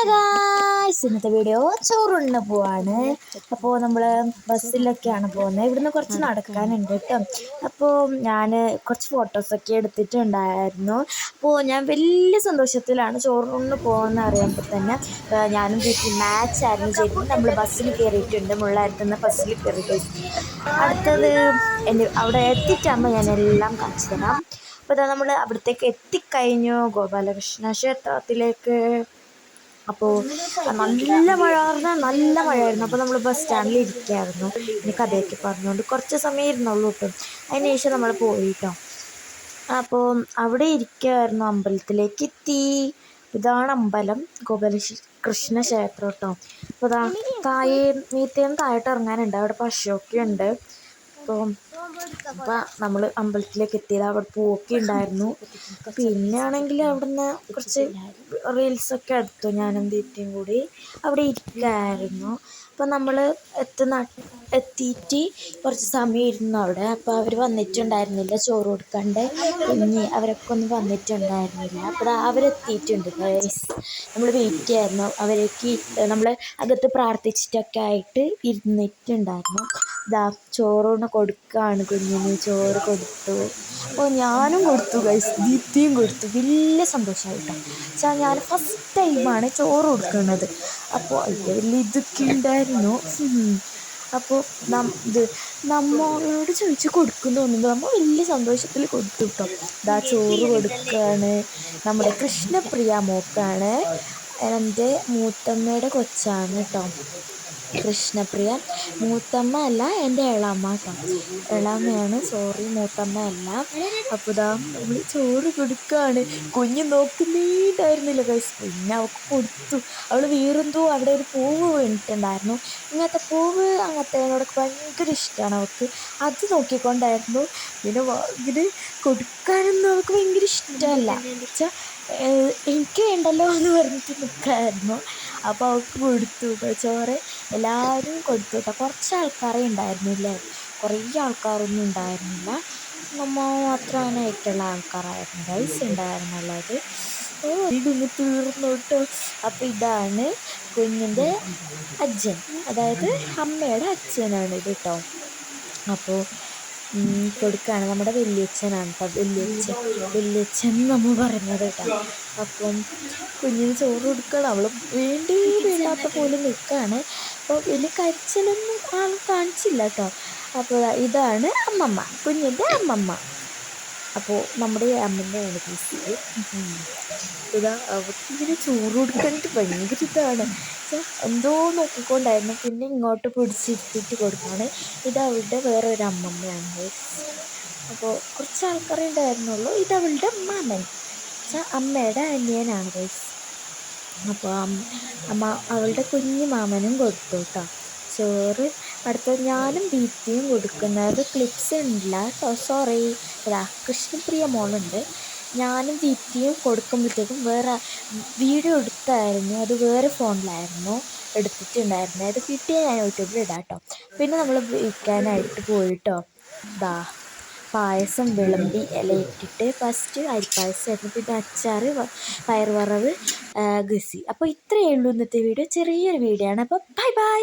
Hello guys, ഇന്നത്തെ video ചോറുണ്ണ പോവാണ്. അപ്പോൾ നമ്മൾ ബസ്സിലൊക്കെയാണ് പോകുന്നത്. ഇവിടുന്ന് കുറച്ച് നടക്കാനുണ്ട് കേട്ടോ. അപ്പോൾ ഞാൻ കുറച്ച് ഫോട്ടോസൊക്കെ എടുത്തിട്ടുണ്ടായിരുന്നു. അപ്പോൾ ഞാൻ വലിയ സന്തോഷത്തിലാണ് ചോറുണ്ണ പോകുന്നത് അറിയുമ്പോൾ തന്നെ. ഞാനും വീട്ടിൽ മാച്ചായിരുന്നു ചെയ്തത്. നമ്മൾ ബസ്സിൽ കയറിയിട്ടുണ്ട്, മുള്ളാരത്തുനിന്ന് ബസ്സിൽ കയറി. അടുത്തത് അവിടെ എത്തിയിട്ടാകുമ്പോൾ ഞാൻ എല്ലാം കാണിച്ചു തരാം. അപ്പോൾ ഇതാ നമ്മൾ അവിടത്തേക്ക് എത്തിക്കഴിഞ്ഞു, ഗോപാലകൃഷ്ണ ക്ഷേത്രത്തിലേക്ക്. അപ്പോൾ നല്ല മഴ പറഞ്ഞാൽ നല്ല മഴയായിരുന്നു. അപ്പോൾ നമ്മൾ ബസ് സ്റ്റാൻഡിൽ ഇരിക്കുകയായിരുന്നു. ഇനി കഥയൊക്കെ പറഞ്ഞുകൊണ്ട് കുറച്ച് സമയം ഇരുന്നുള്ളൂ കേട്ടോ. അതിന് ശേഷം നമ്മൾ പോയിട്ടോ. അപ്പോൾ അവിടെ ഇരിക്കുകയായിരുന്നു. അമ്പലത്തിലേക്ക് എത്തി. ഇതാണ് അമ്പലം, ഗോപാലകൃഷ്ണ ക്ഷേത്രം കേട്ടോ. അപ്പോൾ ഇതാ മീത്തേന്ന് താഴോട്ട് ഇറങ്ങാനുണ്ട്. അവിടെ പശുവൊക്കെ ഉണ്ട്. അപ്പോൾ നമ്മൾ അമ്പലത്തിലേക്ക് എത്തിയത്. അവിടെ പൂവൊക്കെ ഉണ്ടായിരുന്നു. പിന്നെ ആണെങ്കിൽ അവിടുന്ന് കുറച്ച് റീൽസൊക്കെ എടുത്തു. ഞാനും ദീപ്തിയും കൂടി അവിടെ ഇരിക്കായിരുന്നു. അപ്പോൾ നമ്മൾ എത്തിയിട്ട് കുറച്ച് സമയം ഇരുന്നു അവിടെ. അപ്പോൾ അവർ വന്നിട്ടുണ്ടായിരുന്നില്ല, ചോറ് കൊടുക്കാണ്ട് കുഞ്ഞ് അവരൊക്കെ ഒന്നും വന്നിട്ടുണ്ടായിരുന്നില്ല. അപ്പോൾ അവരെത്തിയിട്ടുണ്ട്. നമ്മൾ വെയിറ്റ് ചെയ്യായിരുന്നു. അവരേക്ക് നമ്മൾ അകത്ത് പ്രാർത്ഥിച്ചിട്ടൊക്കെ ആയിട്ട് ഇരുന്നിട്ടുണ്ടായിരുന്നു. ഇതാ ചോറൂണ് കൊടുക്കുകയാണ് കുഞ്ഞിന്. ചോറ് കൊടുത്തു. അപ്പോൾ ഞാനും കൊടുത്തു ഗൈസ്, ദീപ്തിയും കൊടുത്തു. വലിയ സന്തോഷമായിട്ടോ. വെച്ചാൽ ഞാൻ ഫസ്റ്റ് ടൈമാണ് ചോറ് കൊടുക്കുന്നത്. അപ്പോൾ അതിൻ്റെ വലിയ ഇതൊക്കെ ഉണ്ടായിരുന്നു. അപ്പോൾ നമ്മളോട് ചോദിച്ച് കൊടുക്കുന്നു തോന്നുന്നു. നമ്മൾ വലിയ സന്തോഷത്തിൽ കൊടുത്തു കേട്ടോ. ഇതാ ചോറ് കൊടുക്കുകയാണ്. നമ്മുടെ കൃഷ്ണപ്രിയ മോക്കാണ്. എൻ്റെ മൂത്തമ്മയുടെ കൊച്ചാണ് കേട്ടോ കൃഷ്ണപ്രിയ. മൂത്തമ്മ അല്ല, എൻ്റെ ഇളാമ്മ കേട്ടോ. ഇളാമ്മയാണ്, സോറി, മൂത്തമ്മ അല്ല. അപ്പോൾ ഇതാ നമ്മൾ ചോറ് കൊടുക്കുകയാണ്. കുഞ്ഞ് നോക്കുന്നുണ്ടായിരുന്നില്ല ഗൈസ്. പിന്നെ അവൾക്ക് കൊടുത്തു. അവൾ വേറെന്തോ അവിടെ ഒരു പൂവ് വീണിട്ടുണ്ടായിരുന്നു. ഇങ്ങനത്തെ പൂവ് അങ്ങനത്തേനോടൊക്കെ ഭയങ്കര ഇഷ്ടമാണ് അവൾക്ക്. അത് നോക്കിക്കൊണ്ടായിരുന്നു. പിന്നെ ഇങ്ങനെ കൊടുക്കാനൊന്നും അവൾക്ക് ഭയങ്കര ഇഷ്ടമല്ല. വെച്ചാൽ എനിക്ക് വേണ്ടല്ലോ എന്ന് പറഞ്ഞിട്ട് നിൽക്കായിരുന്നു. അപ്പോൾ അവൾക്ക് കൊടുത്തു ചോറ്. എല്ലാവരും കൊടുത്തു കേട്ടോ. കുറച്ച് ആൾക്കാരെ ഉണ്ടായിരുന്നില്ലേ, കുറേ ആൾക്കാരൊന്നും ഉണ്ടായിരുന്നില്ല. നമ്മൾ മാത്രമായിട്ടുള്ള ആൾക്കാരായിരുന്നു ഗൈസ് ഉണ്ടായിരുന്നുള്ളത്. ഇതൊന്ന് തീർന്നു കേട്ടോ. അപ്പോൾ ഇതാണ് കുഞ്ഞിൻ്റെ അച്ഛൻ, അതായത് അമ്മയുടെ അച്ഛനാണ് ഇത് കേട്ടോ. അപ്പോൾ കൊടുക്കുകയാണ്. നമ്മുടെ വലിയച്ഛനാണ് കേട്ടോ. വലിയച്ഛൻ നമ്മൾ പറഞ്ഞത് കേട്ടോ. അപ്പം കുഞ്ഞിന് ചോറ് കൊടുക്കണം. അവൾ വേണ്ടാത്ത പോലെ നിൽക്കുകയാണ്. അപ്പോൾ വലിയ കരച്ചിലൊന്നും ആൾ കാണിച്ചില്ല കേട്ടോ. അപ്പോൾ ഇതാണ് അമ്മമ്മ, കുഞ്ഞിൻ്റെ അമ്മമ്മ. അപ്പോൾ നമ്മുടെ അമ്മമ്മയാണ് പീസ്. ഇതാ അവർക്ക് ഇങ്ങനെ ചോറ് കൊടുക്കാനായിട്ട് ഭയങ്കര ഇതാണ്. എന്തോ നോക്കിക്കൊണ്ടായിരുന്നു. പിന്നെ ഇങ്ങോട്ട് പിടിച്ചിരുത്തിയിട്ട് കൊടുക്കുകയാണ്. ഇതവളുടെ വേറൊരു അമ്മമ്മയാണ്. അപ്പോൾ കുറച്ച് ആൾക്കാരെ ഉണ്ടായിരുന്നുള്ളൂ. ഇതവളുടെ മാമൻ, അമ്മയുടെ അനിയനാണ് ഗൈസ്. അപ്പോൾ അമ്മ അവളുടെ കുഞ്ഞു മാമനും കൊടുത്തു കേട്ടോ ചോറ്. അടുത്ത ഞാനും ദീപ്തിയും കൊടുക്കുന്നത് ക്ലിപ്സ് ഉണ്ടില്ല കേട്ടോ, സോറി. കൃഷ്ണപ്രിയ മോളുണ്ട്. ഞാനും ദീപ്തിയും കൊടുക്കുമ്പോഴത്തേക്കും വേറെ വീഡിയോ എടുത്തായിരുന്നു. അത് വേറെ ഫോണിലായിരുന്നു എടുത്തിട്ടുണ്ടായിരുന്നത്. അത് കിട്ടിയ ഞാൻ യൂട്യൂബിൽ ഇടാം കേട്ടോ. പിന്നെ നമ്മൾ വിൽക്കാനായിട്ട് പോയിട്ടോ. പായസം വിളമ്പി ഇലയിട്ടിട്ട് ഫസ്റ്റ് അരിപ്പായസമായിരുന്നു. പിന്നെ അച്ചാർ, പയർ വറവ്, ഗസി. അപ്പോൾ ഇത്രയേ ഉള്ളൂ ഇന്നത്തെ വീഡിയോ. ചെറിയൊരു വീഡിയോ ആണ്. അപ്പോൾ ബൈ ബൈ.